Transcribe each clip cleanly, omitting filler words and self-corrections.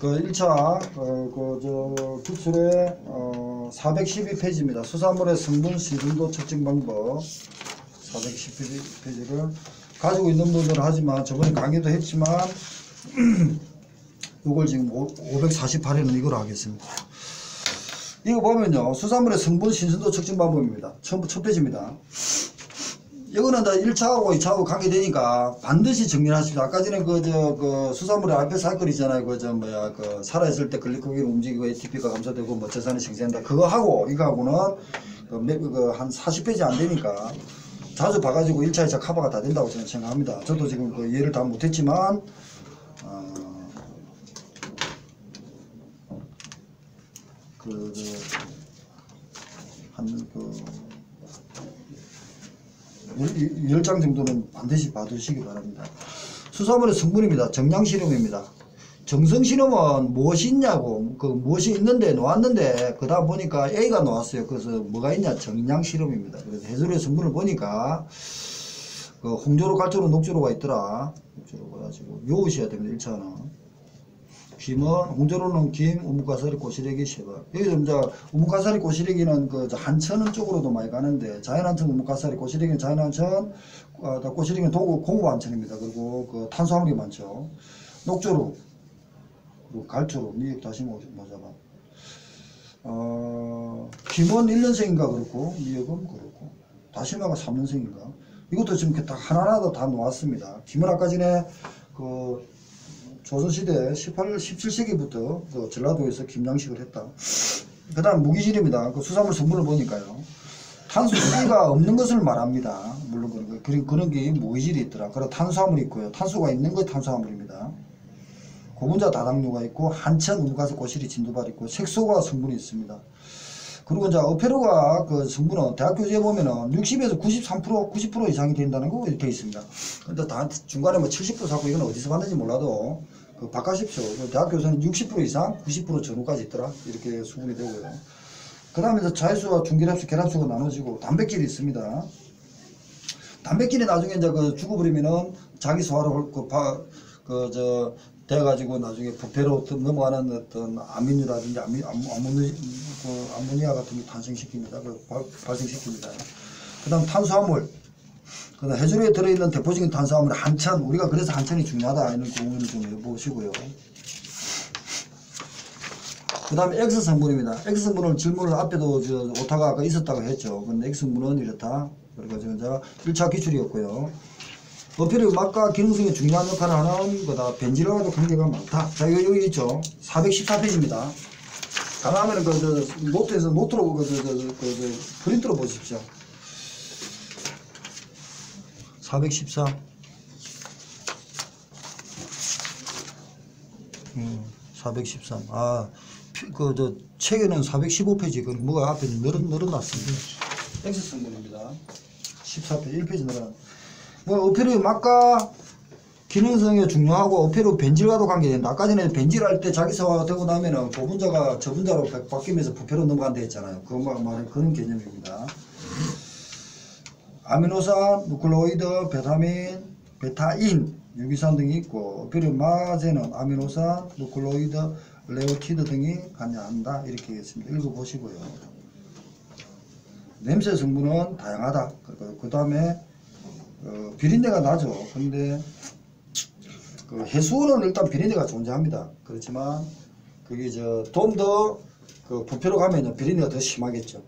그 1차 기출의 412페이지입니다. 수산물의 성분 신선도 측정 방법 412페이지를 가지고 있는 분들은 하지만 저번에 강의도 했지만 이걸 지금 548회는 이걸 하겠습니다. 이거 보면요, 수산물의 성분 신선도 측정 방법입니다. 첫 페이지입니다. 이거는 다 1차하고 2차하고 관계되니까 반드시 정리를 하십시오. 아까 전에 수산물의 알페사 할 거 있잖아요. 살아있을 때 글리코겐이 움직이고 ATP가 감소되고 뭐 저산이 생성된다. 그거 하고 이거하고는 한 40페이지 안 되니까 자주 봐가지고 1차, 2차 커버가 다 된다고 저는 생각합니다. 저도 지금 이해를 다 못했지만, 한 10장 정도는 반드시 봐두시기 바랍니다. 수산물의 성분입니다. 정량실험입니다. 정성실험은 무엇이 있냐고, 무엇이 있는데, 놓았는데, 그 다음 보니까 A가 나왔어요. 그래서 뭐가 있냐? 정량실험입니다. 그래서 해조류의 성분을 보니까, 홍조로, 갈조로, 녹조로가 있더라. 녹조로 가지고, 외우셔야 됩니다. 1차는. 김은, 홍조로는 김, 우뭇가사리, 꼬시래기, 쉐발. 여기서 이제, 우뭇가사리, 꼬시래기는 한천 쪽으로도 많이 가는데, 자연한천, 우뭇가사리, 꼬시래기는 자연한천, 꼬시래기는 공구한천입니다. 그리고 탄수화물이 많죠. 녹조로, 그리고 갈조로, 미역 다시 모자봐. 김은 1년생인가 그렇고, 미역은 그렇고, 다시마가 3년생인가. 이것도 지금 다 하나하나 다 놓았습니다. 김은 아까 전에, 조선시대 17세기부터 전라도에서 김양식을 했다. 그 다음 무기질입니다. 수산물 성분을 보니까요. 탄수가 없는 것을 말합니다. 물론 그런 게 무기질이 있더라. 그리고 탄수화물이 있고요. 탄수가 있는 것 탄수화물입니다. 고분자 다당류가 있고 한천, 우뭇가사리, 꼬시리, 진두발 있고 색소가 성분이 있습니다. 그리고 이제 어페로가 성분은 대학교재에 보면은 60에서 93%, 90% 이상이 된다는 거 이렇게 있습니다. 근데 다 중간에 뭐 70% 사고 이건 어디서 봤는지 몰라도 바꿔십시오. 대학교에서는 60% 이상, 90% 전후까지 있더라. 이렇게 수분이 되고요. 그 다음에 자유수와 중결합수, 결합수가 나눠지고 단백질이 있습니다. 단백질이 나중에 이제 죽어버리면은 자기 소화로 돼가지고 나중에 부패로 넘어가는 어떤 아미누라든지 아모니아 같은 게 탄생시킵니다. 발생시킵니다. 그 다음 탄수화물. 그 다음 해조류에 들어있는 대표적인 탄수화물 한천. 우리가 그래서 한천이 중요하다. 이런 부분을 좀 해보시고요. 그 다음에 X성분입니다. X성분을 질문을 앞에도 오타가 아까 있었다고 했죠. 근데 X성분은 이렇다. 그러니까 제가 1차 기출이었고요. 어필의 맛과 기능성에 중요한 역할을 하는 거다. 벤질하고도 관계가 많다. 자, 여기 있죠. 414페이지입니다. 가능하면 노트에서 노트로 프린트로 보십시오. 414. 413. 책에는 415페이지. 뭐가 앞에 늘어났습니다. X성분입니다. 14페이지, 1페이지 늘어났. 어패류의 맛과 기능성이 중요하고 어패류 벤질과도 관계된다. 아까 전에 벤질할 때 자기 소화가 되고 나면은 고분자가 저분자로 바뀌면서 부패로 넘어간다 했잖아요. 그런 개념입니다. 아미노산, 누클로이드, 베타민, 베타인, 유기산 등이 있고 어패류 맛에는 아미노산, 누클로이드, 레오티드 등이 관여한다. 이렇게 했습니다. 읽어보시고요. 냄새 성분은 다양하다. 그 다음에 비린내가 나죠. 근데 해수는 일단 비린내가 존재합니다. 그렇지만 그게 좀 더 부패로 가면 비린내가 더 심하겠죠.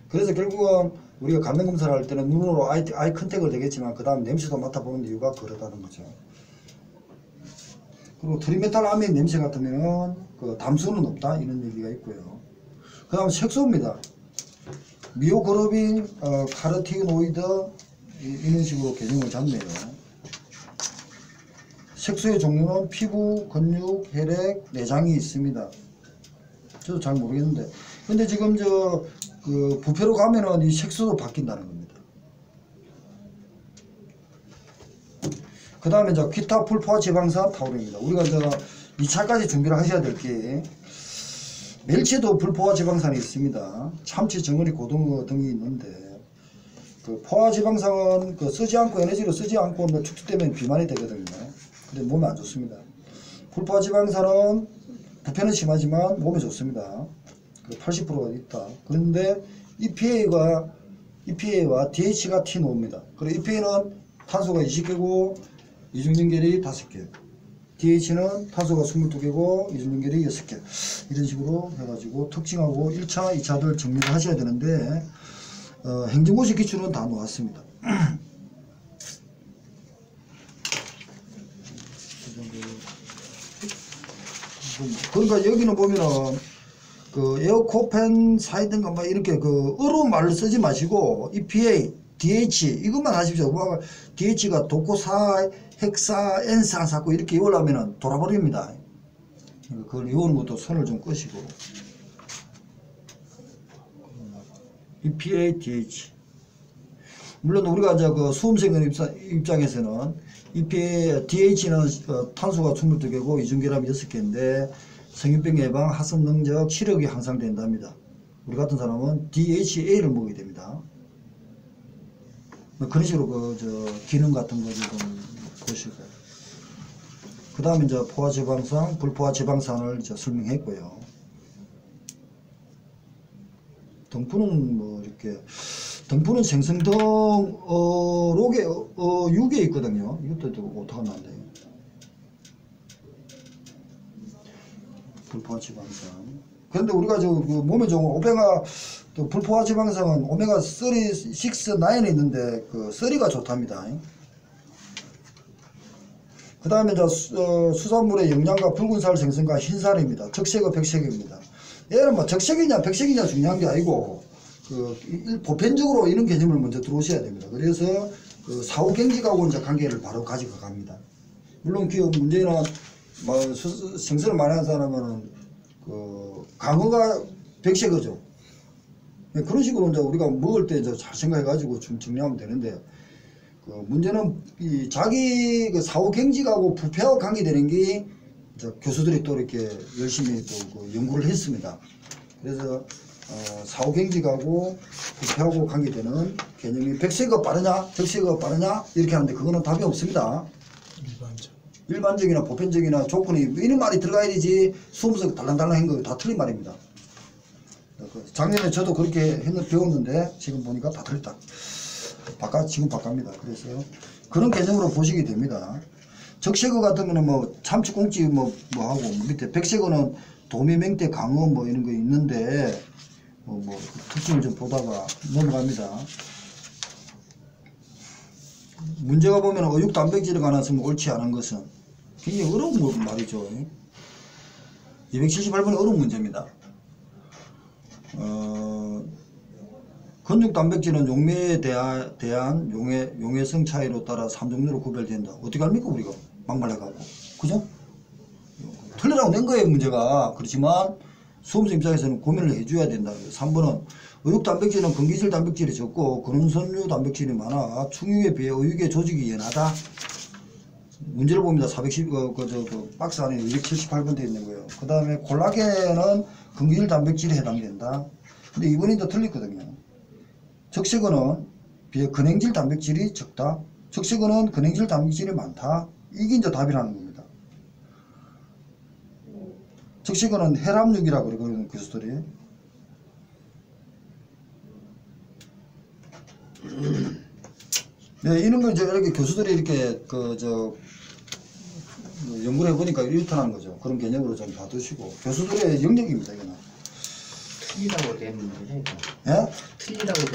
그래서 결국은 우리가 감면 검사를 할 때는 눈으로 아이 컨택을 되겠지만 그 다음 냄새도 맡아보는 이유가 그러다는 거죠. 그리고 트리메탈 아민 냄새 같으면 담수는 없다 이런 얘기가 있고요. 그 다음 색소입니다. 미오그로빈, 카로티노이드 이런 식으로 개념을 잡네요. 색소의 종류는 피부, 근육, 혈액, 내장이 있습니다. 저도 잘 모르겠는데. 근데 지금 부패로 가면은 이 색소도 바뀐다는 겁니다. 그 다음에 기타 풀포화 지방산 타우린입니다. 우리가 2차까지 준비를 하셔야 될 게, 멸치도 불포화 지방산이 있습니다. 참치, 정어리, 고등어 등이 있는데, 포화지방산은 쓰지 않고 에너지로 쓰지 않고 축축되면 비만이 되거든요. 근데 몸에 안 좋습니다. 불포화지방산은 부패는 심하지만 몸에 좋습니다. 80%가 있다. 그런데 EPA와 DH가 T5입니다. 그리고 EPA는 탄소가 20개고 이중연결이 5개, DH는 탄소가 22개고 이중연결이 6개. 이런 식으로 해가지고 특징하고 1차, 2차들 정리를 하셔야 되는데 행정고시 기출은 다 놓았습니다. 그러니까 여기는 보면은 그 에어코펜 사이든가 막 이렇게 그 어려운 말을 쓰지 마시고 EPA, DH 이것만 하십시오. 뭐 DH가 도코사, 헥사, 엔사 자꾸 이렇게 이으려면은 돌아버립니다. 그걸 이오는 것도 손을 좀 끄시고 EPA, DH. 물론 우리가 이제 그 수험생 입장에서는 EPA, DH는 탄소가 22개고 이중결합이 6개인데 성인병 예방, 하선 능적, 시력이 향상된답니다. 우리 같은 사람은 DHA를 먹어야 됩니다. 뭐 그런 식으로 기능 같은 거를 좀 보시고. 그 다음에 이제 포화지방산, 불포화지방산을 이제 설명했고요. 등푸는 뭐 이렇게 등푸는 생성등 록에 6에 있거든요. 이것도 어떡하 나는데. 불포화지방산. 그런데 우리가 그 몸에 좋은 오메가 또 불포화지방산은 오메가 36, 9에 있는데 그 3가 좋답니다. 그 다음에 이제 수산물의 영양과 붉은살 생성과 흰살입니다. 적색과 백색입니다. 얘는 뭐 적색이냐 백색이냐 중요한 게 아니고 보편적으로 이런 개념을 먼저 들어오셔야 됩니다. 그래서 그 사후경직하고 이제 관계를 바로 가지고 갑니다. 물론 그 문제는 뭐 생선을 많이 하는 사람은 그 강어가 백색이죠. 그런 식으로 이제 우리가 먹을 때 잘 생각해 가지고 좀 정리하면 되는데 그 문제는 이 자기 그 사후경직하고 부패하고 관계되는 게 교수들이 또 이렇게 열심히 또 그 연구를 했습니다. 그래서 사후경직하고 부패하고 관계되는 개념이 백색이 빠르냐 적색이 빠르냐 이렇게 하는데 그거는 답이 없습니다. 일반적이나 보편적이나 조건이 이런 말이 들어가야 되지 수험생 달랑달랑한 거 다 틀린 말입니다. 작년에 저도 그렇게 배웠는데 지금 보니까 다 틀렸다. 지금 바깝니다. 그래서 그런 개념으로 보시게 됩니다. 적색어 같은 거는 뭐 참치꽁치 뭐 하고 밑에 백색어는 도미, 맹태, 강어 뭐 이런 거 있는데 뭐 특징을 좀 보다가 넘어갑니다. 문제가 보면 어육 단백질에 관해서 옳지 않은 것은 굉장히 어려운 말이죠. 278번이 어려운 문제입니다. 근육 단백질은 용매에 대한 용해성 차이로 따라 3종류로 구별된다. 어떻게 합니까 우리가 막말해가고 그죠? 틀리라고 낸 거예요 문제가. 그렇지만 수험생 입장에서는 고민을 해줘야 된다. 3번은 어육 단백질은 근기질 단백질이 적고 근원선류 단백질이 많아 충육에 비해 어육의 조직이 연하다. 문제를 봅니다. 410 박스 안에 278번 되어 있는 거예요. 그 다음에 콜라겐은 근기질 단백질에 해당된다. 근데 이번이 더 틀렸거든요. 적색어는 비해 근행질 단백질이 적다. 적색어는 근행질 단백질이 많다. 이게 이제 답이라는 겁니다. 적색어는 혈압육이라고 그러거든요, 교수들이. 네, 이런 걸 이렇게 교수들이 이렇게 연구를 해보니까 이렇다는 거죠. 그런 개념으로 좀 봐두시고. 교수들의 영역입니다, 이거는. 틀리라고 된 문제죠, 이거. 예?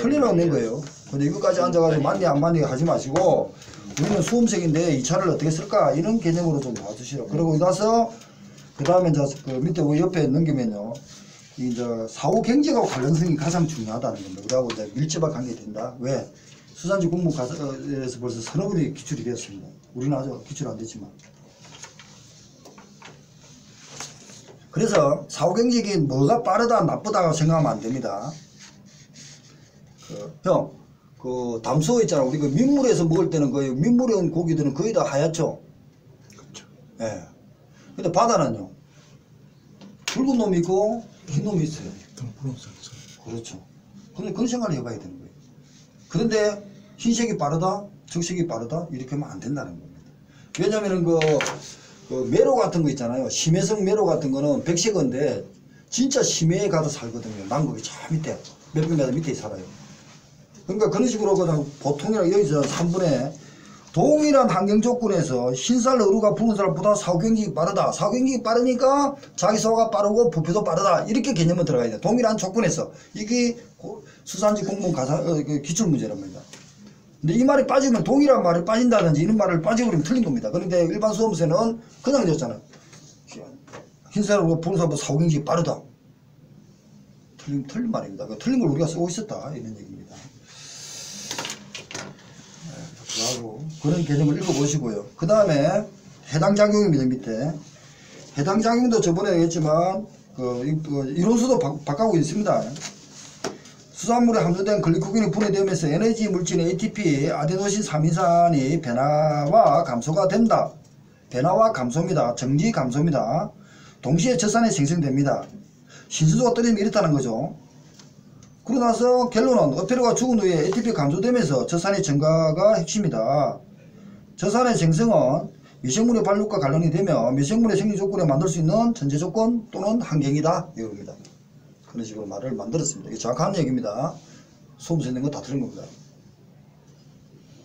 틀리라고 낸 거예요. 근데 이거까지 앉아가지고 맞니 안 맞니 하지 마시고, 우리는 수험생인데 2차를 어떻게 쓸까? 이런 개념으로 좀 봐주시오. 그러고 나서, 그 다음에 이제 그 밑에 옆에 넘기면요. 이제 사후경직하고 관련성이 가장 중요하다는 겁니다. 우리하고 이제 밀접하게 관계된다. 왜? 수산지 공부에서 벌써 서너 번이 기출이 되었습니다. 우리는 아직 기출 안 됐지만. 그래서 사후경직이 뭐가 빠르다 나쁘다고 생각하면 안 됩니다. 그 담소 있잖아. 우리 그 민물에서 먹을 때는 거의 민물에 온 고기들은 거의 다 하얗죠. 그렇죠. 예. 근데 바다는요. 붉은 놈이 있고 흰 놈이 있어요. 그렇죠. 근데 그런 생각을 해봐야 되는 거예요. 그런데 흰색이 빠르다, 적색이 빠르다 이렇게 하면 안 된다는 겁니다. 왜냐면은 그 메로 같은 거 있잖아요. 심해성 메로 같은 거는 백색인데 진짜 심해에 가서 살거든요. 남극이 저 밑에 몇백 미터 밑에 살아요. 그러니까 그런 식으로 그냥 보통이랑 여기서 3분의 동일한 환경 조건에서 흰살 어루가 붉은 살보다 사후경직이 빠르다. 사후경직이 빠르니까 자기 소화가 빠르고 부피도 빠르다. 이렇게 개념은 들어가야 돼. 동일한 조건에서. 이게 수산지 공무원 가사 기출문제란 말이다. 근데 이 말이 빠지면 동일한 말이 빠진다든지 이런 말을 빠져버리면 틀린 겁니다. 그런데 일반 수험생은 그냥 줬잖아요. 흰살 어루가 붉은 살보다 사후경직이 빠르다. 틀린 말입니다. 틀린 걸 우리가 쓰고 있었다. 이런 얘기입니다. 하고 그런 개념을 읽어보시고요. 그 다음에 해당 작용입니다. 밑에 해당 작용도 저번에 얘기했지만 이론수도 바꾸고 있습니다. 수산물에 함유된 글리코겐이 분해되면서 에너지 물질 ATP, 아데노신 3인산이 변화와 감소가 된다. 변화와 감소입니다. 정지 감소입니다. 동시에 젖산이 생성됩니다. 신수도가 떨어지면 이렇다는 거죠. 그러고 나서 결론은 어페로가 죽은 후에 ATP 감소되면서 젖산의 증가가 핵심이다. 젖산의 생성은 미생물의 발육과 관련이 되며 미생물의 생리 조건에 만들 수 있는 전제 조건 또는 환경이다. 이겁니다. 그런 식으로 말을 만들었습니다. 이게 정확한 얘기입니다. 수험서 있는 건 다 틀린 겁니다.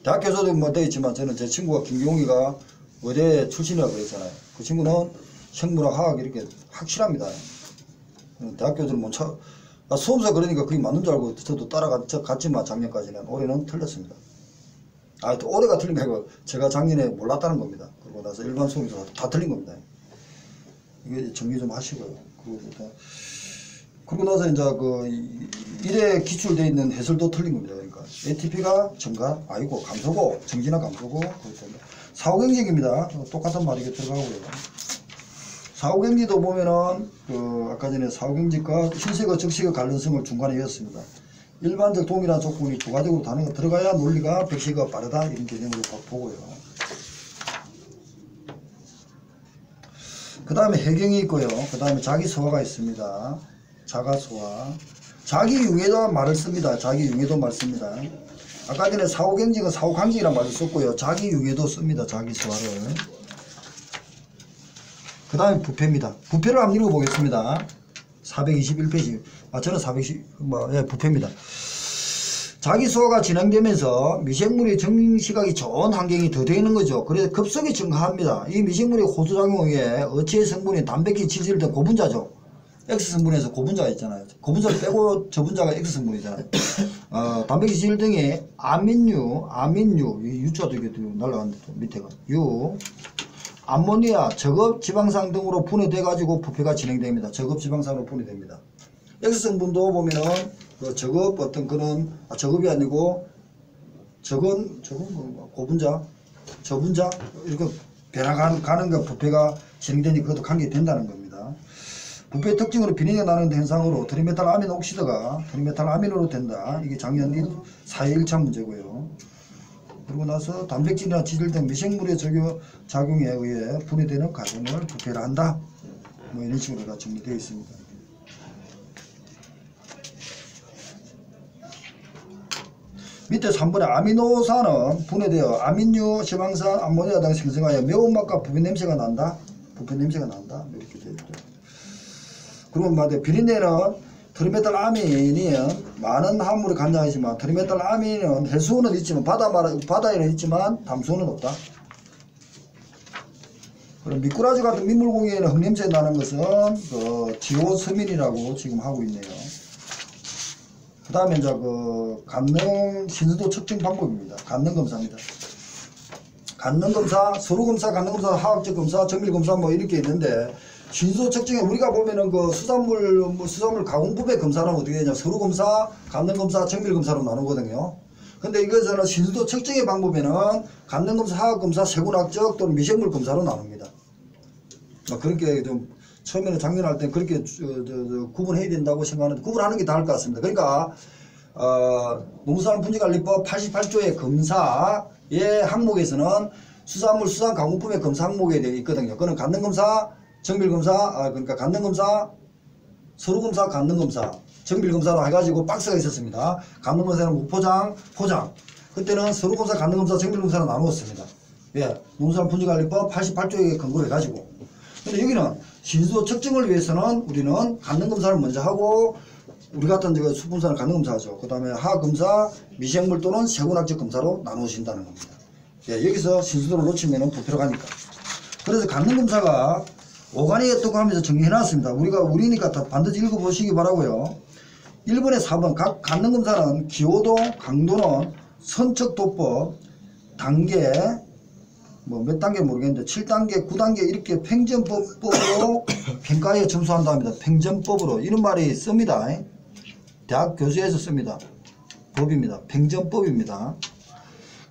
대학 교수도 뭐 되어 있지만 저는 제 친구가 김경욱이가 의대 출신이라고 그랬잖아요. 그 친구는 생물학, 화학 이렇게 확실합니다. 대학 교수는 못 쳐. 수험서 그러니까 그게 맞는 줄 알고 저도 따라갔지만 작년까지는. 올해는 틀렸습니다. 또 올해가 틀린 게 아니고 제가 작년에 몰랐다는 겁니다. 그러고 나서 일반 수험서 다 틀린 겁니다. 이게 정리 좀 하시고요. 그러고 나서 이제 일에 기출되어 있는 해설도 틀린 겁니다. 그러니까 ATP가 증가, 감소고, 정지나 감소고, 사후경직입니다. 똑같은 말이 들어가고요. 사후경직도 보면은 아까 전에 사후경직과 흰색과 적색의 관련성을 중간에 이었습니다. 일반적 동일한 조건이 부가적으로 단어가 들어가야 논리가 백색가 빠르다 이런 개념으로 보고요. 그 다음에 해경이 있고요. 그 다음에 자기소화가 있습니다. 자가소화. 자기융해도 말을 씁니다. 자기융해도 말 씁니다. 아까 전에 사후경직은 사후강직이라는 말을 썼고요. 자기융해도 씁니다. 자기소화를. 그 다음에 부패입니다. 부패를 한번 읽어보겠습니다. 421페이지. 저는 420, 부패입니다. 자기소화가 진행되면서 미생물의 정시각이 좋은 환경이 더 되는 거죠. 그래서 급속히 증가합니다. 이 미생물의 호수작용에 어체의 성분인 단백질, 지질 등 고분자죠. X성분에서 고분자가 있잖아요. 고분자를 빼고 저분자가 X성분이잖아요. 단백질, 지질 등의 아민유, 유자도 이게 날라갔는데 밑에가 암모니아, 저급지방산 등으로 분해돼가지고 부패가 진행됩니다. 저급지방산으로 분해됩니다. X성분도 보면은 저급 어떤 그런 저급이 아니고 저건 고분자, 저분자 이렇게 변화가는 거 부패가 진행되니까 그것도 관계된다는 겁니다. 부패 특징으로 비린내가 나는 현상으로 트리메탈 아민 옥시드가 트리메탈 아민으로 된다. 이게 작년 4회 1차 문제고요. 그러고 나서 단백질이나 지질 등 미생물의 작용에 의해 분해되는 과정을 부패를 한다. 뭐 이런 식으로 다 정리되어 있습니다. 밑에 3번에 아미노산은 분해되어 아민유, 지방산, 암모니아 등을 생성하여 매운맛과 부패 냄새가 난다. 이렇게 되어 있죠. 그리고 비린내는 트리메탈 아민이 많은 화물을 관장하지만 트리메탈 아민은 해수는 있지만 바다에는 있지만 담수는 없다. 그럼 미꾸라지 같은 민물고기에는 흙냄새 나는 것은 디오스민이라고 지금 하고 있네요. 그 다음에 이제 간능 신수도 측정 방법입니다. 간능 검사입니다. 간능 검사, 서류 검사, 간능 검사, 화학적 검사, 정밀 검사 뭐 이렇게 있는데 신수도 측정에 우리가 보면은 수산물 가공법의 검사는 어떻게 되냐? 서류 검사, 간능 검사, 정밀 검사로 나누거든요. 근데 이것은 신수도 측정의 방법에는 간능 검사, 화학 검사, 세군학적 또는 미생물 검사로 나눕니다. 그렇게 좀 처음에는 작년할 때 그렇게 구분해야 된다고 생각하는데 구분하는 게 나을 것 같습니다. 그러니까 농수산물 분지관리법 88조의 검사의 항목에서는 수산물 수산가공품의 검사 항목에 되어 있거든요. 그는 간능검사, 정밀검사, 그러니까 간능검사, 서류검사, 간능검사, 정밀검사로 해가지고 박스가 있었습니다. 간능검사는 무포장, 포장. 그때는 서류검사, 간능검사, 정밀검사로 나누었습니다. 예, 농수산 품질관리법 88조에 근거를 해가지고. 근데 여기는 신수도 측정을 위해서는 우리는 간능검사를 먼저 하고, 우리 같은 수분산을 간능검사하죠. 그 다음에 화학검사, 미생물 또는 세군학적 검사로 나누어진다는 겁니다. 예, 여기서 신수도를 놓치면 불필요하니까. 그래서 간능검사가 오간이 어떻고 하면서 정리해놨습니다. 우리니까 다 반드시 읽어보시기 바라고요. 1번에 4번 각 간능검사는 기호도, 강도는 선척도법, 단계, 뭐 몇 단계 모르겠는데 7단계, 9단계 이렇게 평점법으로 평가에 점수한다 합니다. 평점법으로. 이런 말이 씁니다. 대학 교수에서 씁니다. 법입니다. 평점법입니다.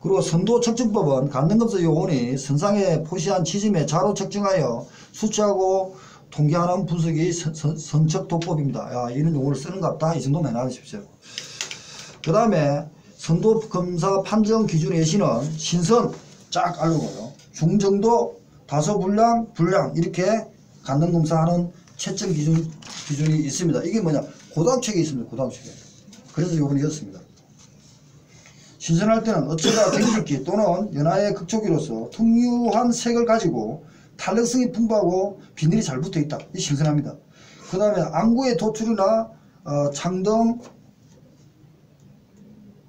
그리고 선도 측정법은 간능검사 요원이 선상에 표시한 지점에 자로 측정하여 수치하고 통계하는 분석이 선척도법입니다. 야, 이런 용어를 쓰는갑다. 이 정도만 해놔주십시오. 그 다음에 선도검사 판정 기준 예시는 신선 쫙 알고요. 중정도, 다소불량, 불량 이렇게 간능검사하는 채점 기준이 있습니다. 이게 뭐냐? 고등학책에 있습니다. 고등학책에. 그래서 요번에 이었습니다. 신선할 때는 어쩌다 갱직기 또는 연하의 극초기로서 특유한 색을 가지고 탄력성이 풍부하고 비늘이 잘 붙어있다. 이 신선합니다. 그 다음에 안구의 도출이나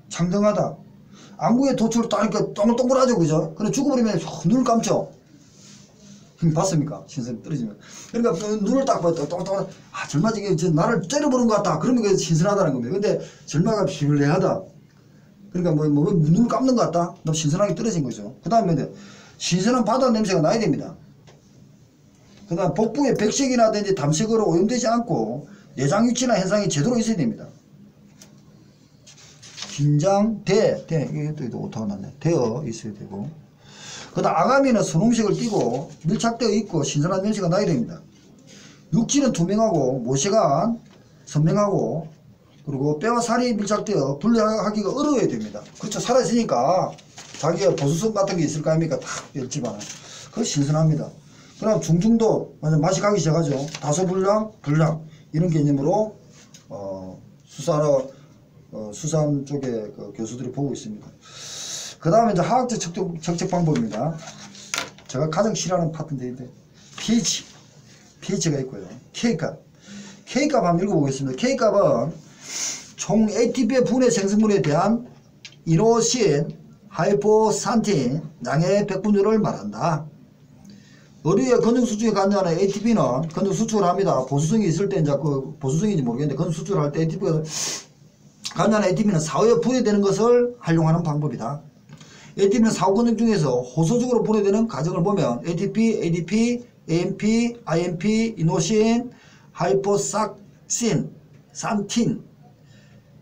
창등하다. 안구의 도출을 딱 이렇게 동글동글하죠. 그죠? 근데 죽어버리면 눈을 감죠. 봤습니까? 신선이 떨어지면. 그러니까 눈을 딱 봐도 동글동글, 아, 절마 지금 나를 째려보는 것 같다. 그러면 그게 신선하다는 겁니다. 근데 절마가 비블레하다. 그러니까 뭐 눈을 감는 것 같다. 너무 신선하게 떨어진 거죠. 그 다음에 신선한 바다 냄새가 나야 됩니다. 그 다음 복부에 백색이라든지 담색으로 오염되지 않고 내장 유치나 현상이 제대로 있어야 됩니다. 긴장, 이것도 오타가 났네. 되어 있어야 되고. 그 다음 아가미는 선홍색을 띠고 밀착되어 있고 신선한 냄새가 나야 됩니다. 육질은 투명하고 모세가 선명하고 그리고 뼈와 살이 밀착되어 분리하기가 어려워야 됩니다. 그렇죠. 살아있으니까 자기가 보수성 같은 게 있을 거 아닙니까? 다 멸치만. 그거 신선합니다. 그 다음 중중도 맛이 가기 시작하죠. 다소불량, 불량 이런 개념으로 수산 쪽에 그 교수들이 보고 있습니다. 그 다음에 이제 화학적 측정 방법입니다. 제가 가장 싫어하는 파트인데 pH가 있고요. K값 한번 읽어보겠습니다. K값은 총 ATP의 분해 생성물에 대한 이노신, 하이포산틴 양의 백분율을 말한다. 의료의 건조 수축에 관여하는 ATP는 건조 수축을 합니다. 보수성이 있을 때 이제 그 보수성인지 모르겠는데 건조 수축을 할 때 ATP가 관여하는 ATP는 사후에 분해되는 것을 활용하는 방법이다. ATP는 사후 건조 중에서 호소적으로 분해되는 과정을 보면 ATP, ADP, AMP, IMP, 이노신, 하이포삭신, 산틴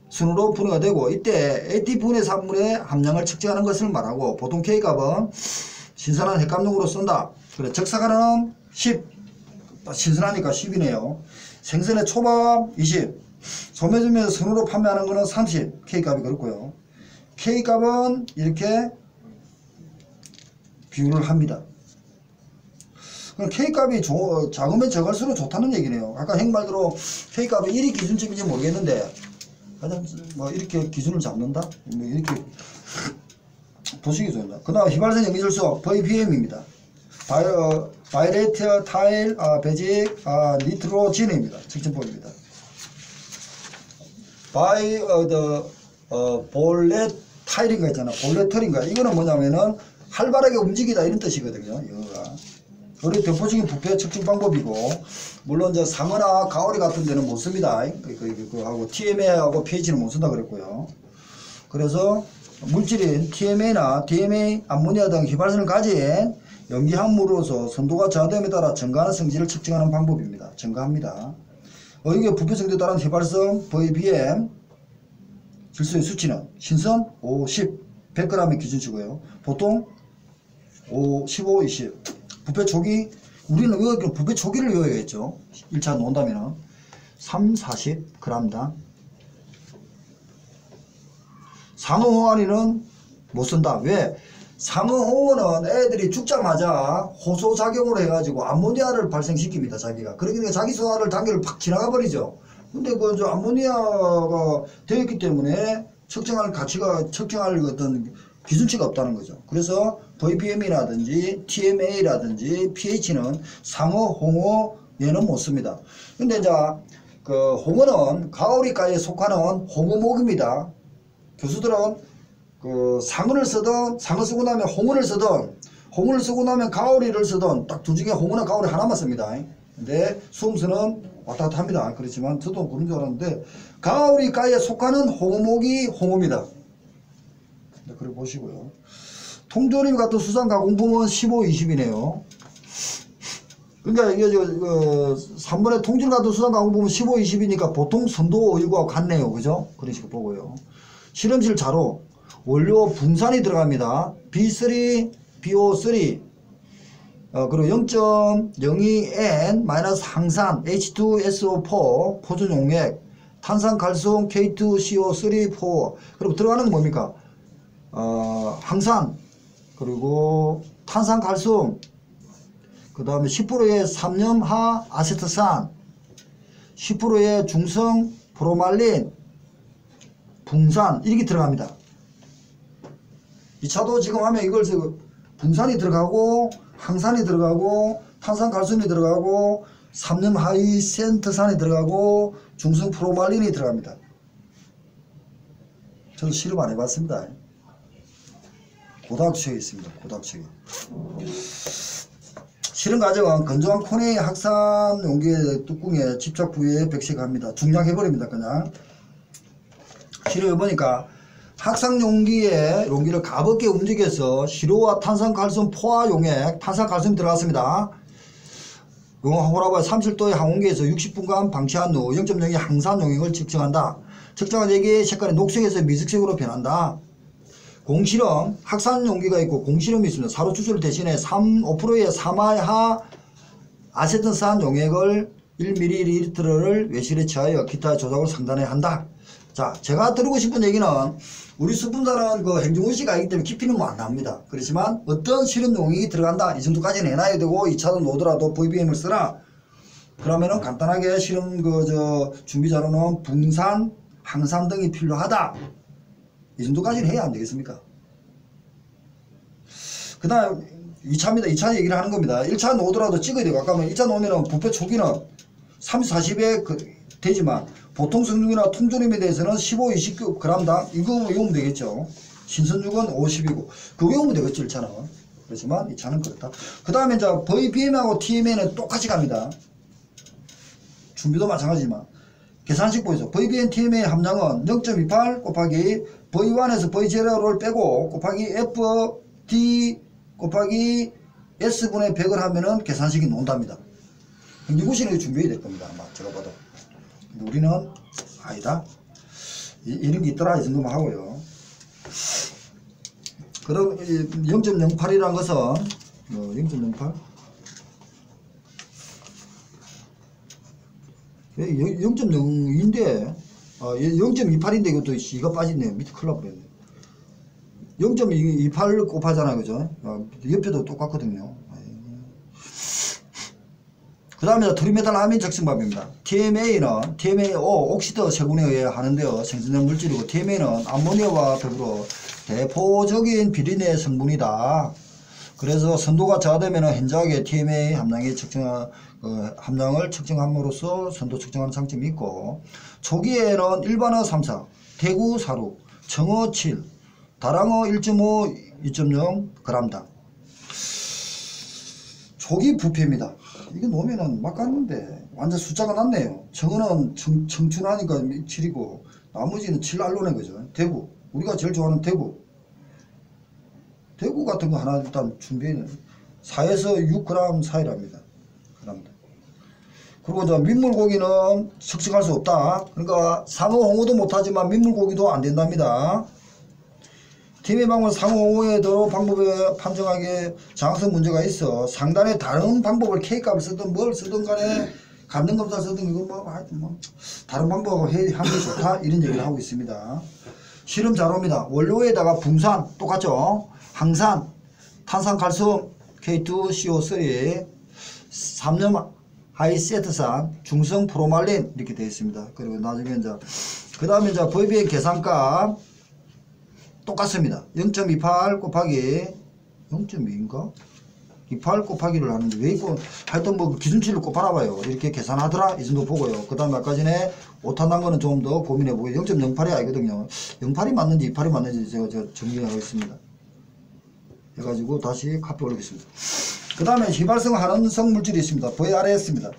순으로 분해가 되고 이때 ATP 분해 산물의 함량을 측정하는 것을 말하고 보통 K값은 신선한 핵감용으로 쓴다. 그래 적사가는 10 신선하니까 10이네요. 생선의 초밥 20 소매점에서 선으로 판매하는 거는 30 K값이 그렇고요. K값은 이렇게 비율을 합니다. K값이 작으면 적을수록 좋다는 얘기네요. 아까 행말대로 K값이 1이 기준점인지 모르겠는데 가장 뭐 이렇게 기준을 잡는다? 뭐 이렇게 보시기 좋습니다. 그 다음 휘발성 염기질소 VPM입니다. 바이레트 타일 베직 니트로진입니다. 측정법입니다. 볼레타일인가 있잖아. 볼레털인가. 이거는 뭐냐면은 활발하게 움직이다 이런 뜻이거든요. 이거가. 우리 대표적인 부패 측정 방법이고, 물론 저 상어나 가오리 같은 데는 못 씁니다. 하고 TMA하고 pH는 못 쓴다 그랬고요. 그래서 물질인 TMA나 DMA, 암모니아 등 휘발성을 가진 염기 항물로서 선도가 저하됨에 따라 증가하는 성질을 측정하는 방법입니다. 증가합니다. 이게 부패 정도에 따른 휘발성 VBM 질소의 수치는 신선 5, 10, 100g의 기준치고요. 보통 5, 15, 20. 부패 초기, 우리는 부패 초기를 외워야겠죠. 1차 놓은다면은 3, 40g당. 상어홍어리는 못 쓴다. 왜? 상어홍어는 애들이 죽자마자 호소작용으로 해가지고 암모니아를 발생시킵니다. 자기가. 그러니까 자기 소화를 단계를 팍 지나가 버리죠. 근데 암모니아가 되었기 때문에 측정할 어떤 기준치가 없다는 거죠. 그래서 VBM이라든지 TMA라든지 pH는 상어, 홍어 얘는 못 씁니다. 근데 이제 그 홍어는 가오리과에 속하는 홍어목입니다. 교수들은 그 상어를 쓰든 상어 쓰고 나면 홍어를 쓰든 홍어를 쓰고 나면 가오리를 쓰든 딱 두 중에 홍어나 가오리 하나만 씁니다. 근데 수험서는 왔다 갔다 합니다. 그렇지만 저도 그런 줄 알았는데 가오리과에 속하는 홍어목이 홍어입니다. 네, 그래 보시고요. 통조림 같은 수산 가공품은 15, 20이네요. 그러니까 이게 3번에 통질 같은 수산 가공품은 15, 20이니까 보통 선도 오일과 같네요. 그죠? 그런 식으로 보고요. 실험실 자료 원료 붕산이 들어갑니다. B3, BO3 그리고 0.02N 마이너스 항산 H2SO4 포존 용액 탄산칼슘 K2CO3 포 그리고 들어가는 건 뭡니까? 항산 그리고 탄산칼슘 그 다음에 10%의 삼염하 아세트산 10%의 중성 브로말린 붕산 이렇게 들어갑니다. 이 차도 지금 하면 이걸 붕산이 들어가고 항산이 들어가고 탄산칼슘이 들어가고 삼염하이센트산이 들어가고 중성 프로말린이 들어갑니다. 저는 실험 안 해봤습니다. 고등학교에 있습니다. 고등학교에. 실험 과정은 건조한 코네이 확산 용기의 뚜껑에 집착 부위에 백색합니다. 중량해버립니다. 그냥. 실험해보니까 확산 용기를 가볍게 움직여서 시로와 탄산칼슘 포화 용액, 탄산칼슘이 들어갔습니다. 호라바의 37도의 항온기에서 60분간 방치한 후 0.02 항산 용액을 측정한다. 측정한 액의 색깔이 녹색에서 미색색으로 변한다. 공실험, 확산 용기가 있고 공실험이 있습니다. 사료 추출 대신에 5%의 사마하 아세트산 용액을 1ml를 외실에 취하여 기타 조작을 상단에 한다. 자, 제가 드리고 싶은 얘기는 우리 수분자는 그 행정의식이 아니기 때문에 깊이는 뭐 안 나옵니다. 그렇지만 어떤 실험 용액이 들어간다. 이 정도까지는 해놔야 되고 2차도 놓더라도 VBM을 쓰라. 그러면은 간단하게 실험 준비 자료는 붕산, 항산 등이 필요하다. 이 정도까지는 해야 안 되겠습니까? 그 다음 2차입니다. 2차 얘기를 하는 겁니다. 1차 놓더라도 찍어야 되고 아까 1차 놓으면 부패 초기는 30, 40에 되지만 보통 성육이나 통조림에 대해서는 15, 20g당 이거 외우면 되겠죠. 신선육은 50이고 그거 외우면 되겠죠. 1차는. 그렇지만 2차는 그렇다. 그 다음에 이제 VBM하고 TMA는 똑같이 갑니다. 준비도 마찬가지지만 계산식 보이죠. VBM TMA 함량은 0.28 곱하기 V1에서 V0를 빼고 곱하기 FD 곱하기 S분의 100을 하면은 계산식이 나온답니다. 이것이 준비해야 될 겁니다. 아마 제가 봐도. 근데 우리는 아니다. 이런 게 있더라. 이 정도만 하고요. 그럼 0.08이라는 것은 0.08 0.02인데 0.28인데 이것도 이가 빠졌네요. 밑에 큰일 나버렸네. 0.28 곱하잖아요. 그죠? 옆에도 똑같거든요. 그 다음에 트리메탈 아민 적성밥입니다. TMA는 TMAO 옥시드 세분에 의해 하는데요. 생성된 물질이고 TMA는 암모니아와 더불어 대포적인 비린내 성분이다. 그래서 선도가 저하되면 현저하게 TMA 함량이 함량을 측정함으로써 선도 측정하는 장점이 있고 초기에는 일반어 3사, 대구 4루, 청어 7, 다랑어 1.5, 2.0g당 초기 부패입니다. 이거 놓으면은 막 갔는데 완전 숫자가 낮네요. 청어는 청춘하니까 7이고 나머지는 7알로네 그죠. 대구 우리가 제일 좋아하는 대구 같은 거 하나 일단 준비해는 4에서 6g 사이랍니다. 그리고 저 민물고기는 측정할 수 없다. 그러니까 상어 홍어도 못하지만 민물고기도 안 된답니다. 팀의 방법은 상어 홍어에도 방법에 판정하기에 장학성 문제가 있어 상단에 다른 방법을 K값을 쓰든 뭘 쓰든 간에 감정검사 쓰든 이거 하여튼 다른 방법으로 하는 게 좋다 이런 얘기를 하고 있습니다. 실험 자료입니다. 원료에다가 붕산 똑같죠. 항산, 탄산칼슘, K2CO3, 삼염 하이세트산, 중성 프로말린 이렇게 되어 있습니다. 그리고 나중에 이제 그 다음에 이제 VBM 계산값 똑같습니다. 0.28 곱하기 0.2인가? 28 곱하기를 하는데 왜 이거 하여튼 뭐 기준치를 꼭 바라봐요. 이렇게 계산하더라 이 정도 보고요. 그 다음에 아까 전에 오탄 난 거는 좀 더 고민해 보고 0.08이 아니거든요. 08이 맞는지 28이 맞는지 제가 정리하겠습니다. 해가지고 다시 카피 올리겠습니다. 그 다음에 휘발성하는 성물질이 있습니다. VRS입니다.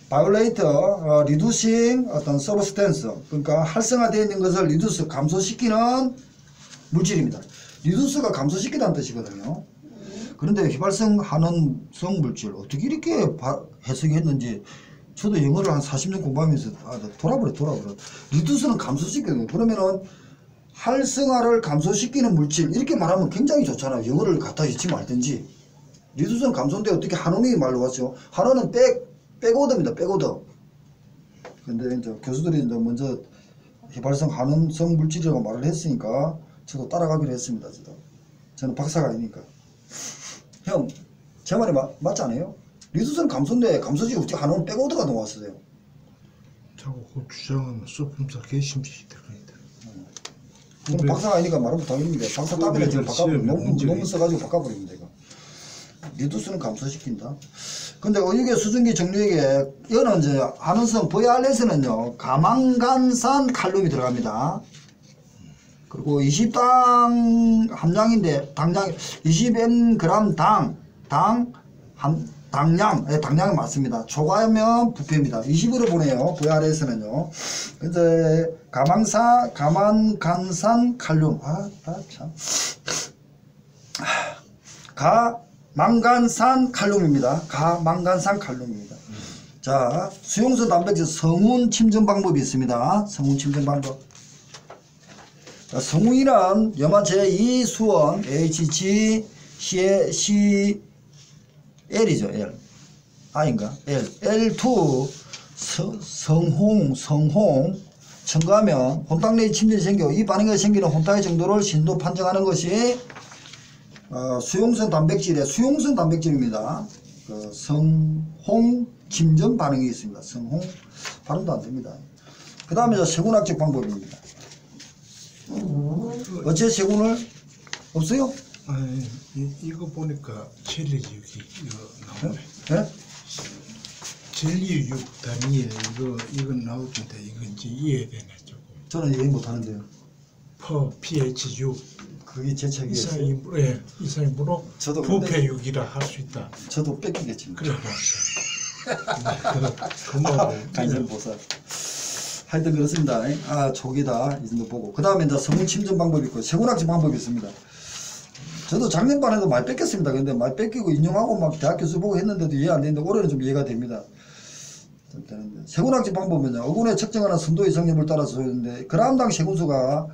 바이올레이터, 리두싱 어떤 서브스텐스, 그러니까 활성화되어 있는 것을 리두스 감소시키는 물질입니다. 리두스가 감소시키다는 뜻이거든요. 그런데 휘발성하는 성물질 어떻게 이렇게 해석했는지 저도 영어를 한 40년 공부하면서 돌아버려. 리두스는 감소시키거든요. 그러면은 활성화를 감소시키는 물질 이렇게 말하면 굉장히 좋잖아요. 영어를 갖다 잊지 말든지. 리두스는 감소인데 어떻게 한원이 말로 왔죠? 한원은 백오더입니다. 백오더. 근데 이제 교수들이 이제 먼저 휘발성 한원성 물질이라고 말을 했으니까 저도 따라가기로 했습니다. 저는 박사가 아니니까. 형, 제 말이 맞지 않아요? 리두스는 감소인데 감소지가 어떻게 한원은 백오더가 나왔어요? 자꾸 그 주장은 소품사 개심식이 들어가야 돼. 저는 박사가 아니니까 말은 못하겠는데 박사 따면 지금 바꿔버리면 논문 써가지고 바꿔버리면 돼요. 리두스는 감소시킨다. 근데 의육의 수증기 정류액에 이거는 이제 한원성 VRS는요 가망간산 칼륨이 들어갑니다. 그리고 20당 함량인데 당량 20mg 당량이 맞습니다. 초과하면 부패입니다. 20으로 보내요. VRS는요. 근데 가망간산 칼륨 참. 가망간산 칼륨입니다. 가망간산 칼륨입니다. 자, 수용성 단백질 성운 침전 방법이 있습니다. 성운 침전 방법. 자, 성운이란 염화 제2수원 HGCl이죠. L. 아닌가? L. L2 성홍 첨가하면 혼탁 내의 침전이 생겨 이 반응에 생기는 혼탁의 정도를 신도 판정하는 것이 수용성 단백질의 수용성 단백질입니다. 그 성홍 침전 반응이 있습니다. 성홍 발음도 안 됩니다. 그 다음에 세군학적 방법입니다. 어째 세군을 없어요? 아니 이거 보니까 젤리육 이거 나오네. 네? 젤리육 단위에 이거 나오던데 이거 이제 이해되네 조금. 저는 이해 못하는데요. 퍼 pH 6 그게 제 책이에요. 이상의 물어 저도 부패육이라 할 수 있다. 저도 뺏기겠지만. 그래 봤어. 고마워. 간선보살. 하여튼 그렇습니다. 초기다 이 정도 보고 그 다음에 이제 성운 침전 방법이 있고 세군학적 방법이 있습니다. 저도 작년반에도 많이 뺏겼습니다. 근데 많이 뺏기고 인용하고 막 대학 교수 보고 했는데도 이해 안 되는데 올해는 좀 이해가 됩니다. 세군학적 방법은요 어군에 측정하는 순도 이성점을 따라서 있는데 그람당 세군수가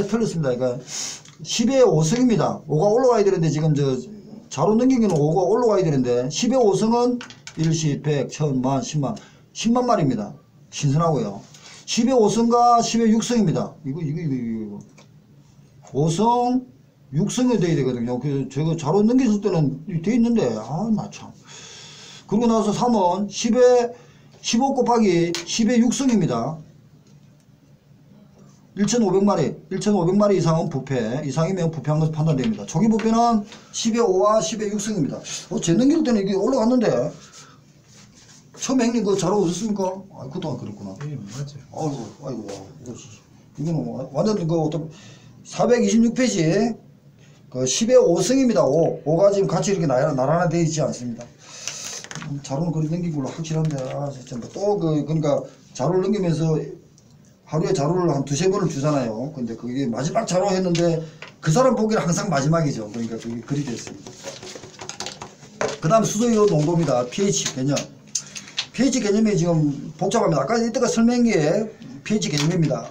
틀렸습니다. 그러니까 10의 5성입니다. 5가 올라와야 되는데 지금 자로 넘기기는 5가 올라와야 되는데 10의 5성은 1시, 100, 1000만, 10만 10만 마리입니다. 신선하고요. 10의 5성과 10의 6성입니다. 이거 5성, 6성이 돼야 되거든요. 제가 자로 넘겼을 때는 돼 있는데 나 참. 그러고 나서 3은 15 곱하기 10의 6성입니다. 1,500마리, 1,500마리 이상은 부패, 이상이면 부패한 것으로 판단됩니다. 초기 부패는 10의 5와 10의 6성입니다. 제 넘길 때는 이게 올라갔는데, 처음에 형님 그거 잘 오셨습니까? 그동안 그랬구나. 예, 맞아요. 아이고, 이거는 완전 426페이지, 10의 5성입니다. 5가 지금 같이 이렇게 나란히 되어 있지 않습니다. 자료는 그리 넘긴 걸로 확실한데, 진짜 그러니까 자료를 넘기면서 하루에 자료를 한 두세 번을 주잖아요. 근데 그게 마지막 자료 했는데 그 사람 보기에는 항상 마지막이죠. 그러니까 그게 그리 됐습니다. 그 다음 수소이온 농도입니다. pH 개념. pH 개념이 지금 복잡합니다. 아까 이때가 설명한 게 pH 개념입니다.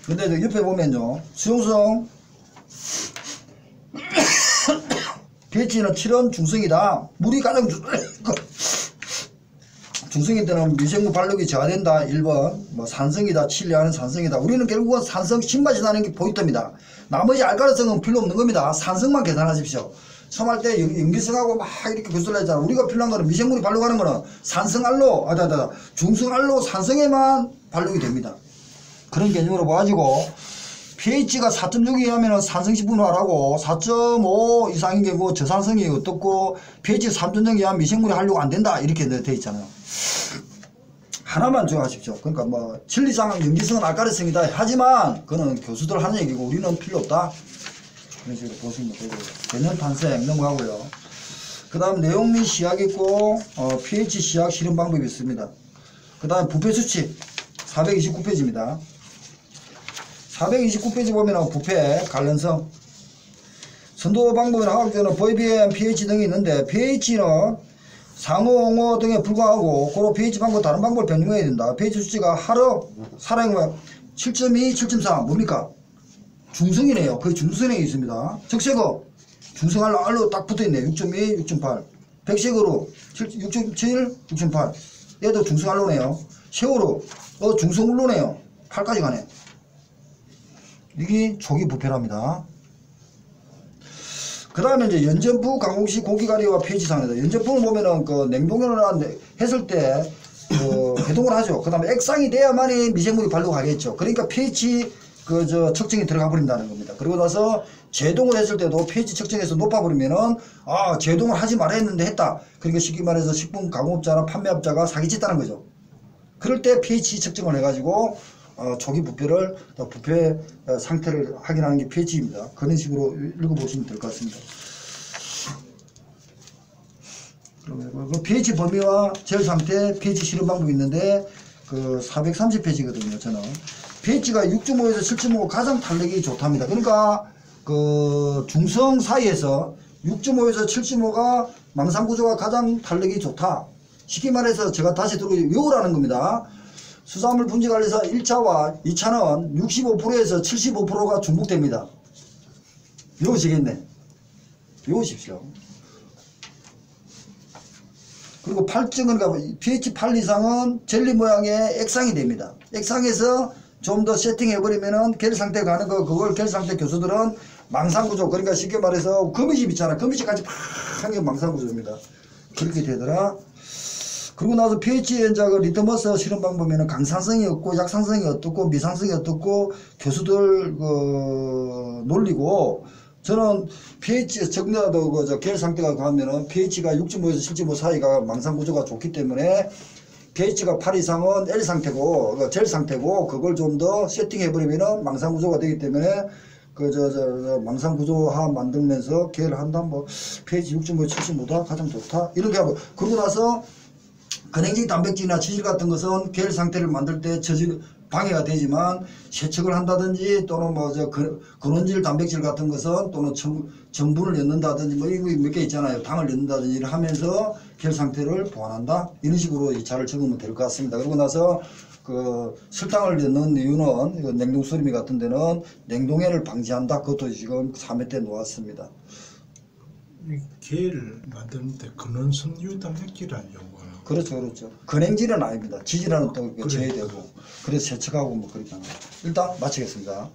근데 옆에 보면요. 수용성 pH는 7은 중성이다. 물이 가장 중성일 때는 미생물 발육이 저하된다. 1번 산성이다. 칠레하는 산성이다. 우리는 결국은 산성 신맛이 나는 게 포인트입니다. 나머지 알카리성은 필요 없는 겁니다. 산성만 계산하십시오. 처음 할 때 염기성하고 막 이렇게 구슬라 했잖아. 우리가 필요한 거는 미생물이 발육하는 거는 산성알로 중성알로 산성에만 발육이 됩니다. 그런 개념으로 봐가지고 pH가 4.6이 하면은 산성식분화라고 4.5 이상인 경우 저산성이 어떻고 pH 3.0 이하면 미생물이 하려고 안 된다 이렇게 돼 있잖아요. 하나만 주의하십시오. 그러니까 뭐 진리상 염기성은 알카리성이다 하지만 그거는 교수들 하는 얘기고 우리는 필요 없다 이런 식으로 보시면 되고 개념 탄생 넘어가고요. 그 다음 내용 및 시약 있고 pH 시약 실험 방법이 있습니다. 그 다음 부패 수치 429페이지입니다. 429페이지 보면 부패 관련성 선도 방법이나 화학적으로 VBM, pH 등이 있는데 pH는 상호, 옹호 등에 불과하고 고로 pH 방법 다른 방법을 변경해야 된다. pH 수치가 하루 사람이 7.2, 7.4 뭡니까? 중성이네요. 거의 중성에 있습니다. 적색어 중성알로 딱 붙어있네. 6.2, 6.8 백색으로 6.7, 6.8 얘도 중성알로네요. 세월호 중성울로네요. 8까지 가네. 이게 초기 부패랍니다. 그 다음에 이제 연전부 강공시 공기가리와 pH 상이다. 연전부를 보면은 그 냉동을 했을 때 해동을 하죠. 그 다음에 액상이 돼야만이 미생물이 발로 가겠죠. 그러니까 pH 측정이 들어가 버린다는 겁니다. 그리고 나서 제동을 했을 때도 pH 측정해서 높아버리면은 제동을 하지 말아야 했는데 했다. 그러니까 쉽게 말해서 식품 가공업자나 판매업자가 사기쳤다는 거죠. 그럴 때 pH 측정을 해가지고 초기 부패 상태를 확인하는 게 pH입니다. 그런 식으로 읽어보시면 될 것 같습니다. 그러면 그 pH 범위와 제어 상태, pH 실험 방법이 있는데 그 430페이지거든요. 저는 pH가 6.5에서 7.5 가장 탄력이 좋답니다. 그러니까 그 중성 사이에서 6.5에서 7.5가 망상 구조가 가장 탄력이 좋다. 쉽게 말해서 제가 다시 외우라는 겁니다. 수산물 분지 관리사 1차와 2차는 65%에서 75%가 중복됩니다. 외우시겠네. 외우십시오. 그리고 8층은 그러니까 pH 8 이상은 젤리 모양의 액상이 됩니다. 액상에서 좀 더 세팅해버리면은 겔 상태 가는 거, 그걸 겔 상태 교수들은 망상구조, 그러니까 쉽게 말해서 거미집 있잖아. 거미집까지 팍 한 게 망상구조입니다. 그렇게 되더라. 그리고 나서 pH 연작을 리트머스 실험 방법에는 강산성이 없고 약산성이 어떻고 미상성이 어떻고 교수들 논리고 저는 pH 적나도 겔 상태가 가면은 pH가 6.5에서 7.5 사이가 망상 구조가 좋기 때문에 pH가 8 이상은 L 상태고 젤 상태고 그걸 좀 더 세팅해 버리면은 망상 구조가 되기 때문에 망상 구조화 만들면서 겔 한다 뭐 pH 6.5, 7.5다 가장 좋다 이렇게 하고 그러고 나서 근행적 단백질이나 치질 같은 것은 겔 상태를 만들 때 방해가 되지만 세척을 한다든지 또는 근원질 단백질 같은 것은 또는 전분을 넣는다든지 뭐 이거 몇 개 있잖아요. 당을 넣는다든지 하면서 겔 상태를 보완한다. 이런 식으로 이 차를 적으면 될 것 같습니다. 그러고 나서 그 설탕을 넣는 이유는 냉동 수리미 같은 데는 냉동해를 방지한다. 그것도 지금 3회 때 놓았습니다. 이 게를 만드는데 근원성 유단백질을 요구하는. 그렇죠, 그렇죠. 근행질은 아닙니다. 지질하는 또 제외되고 그래서 세척하고 뭐 그렇게 합니다. 일단 마치겠습니다.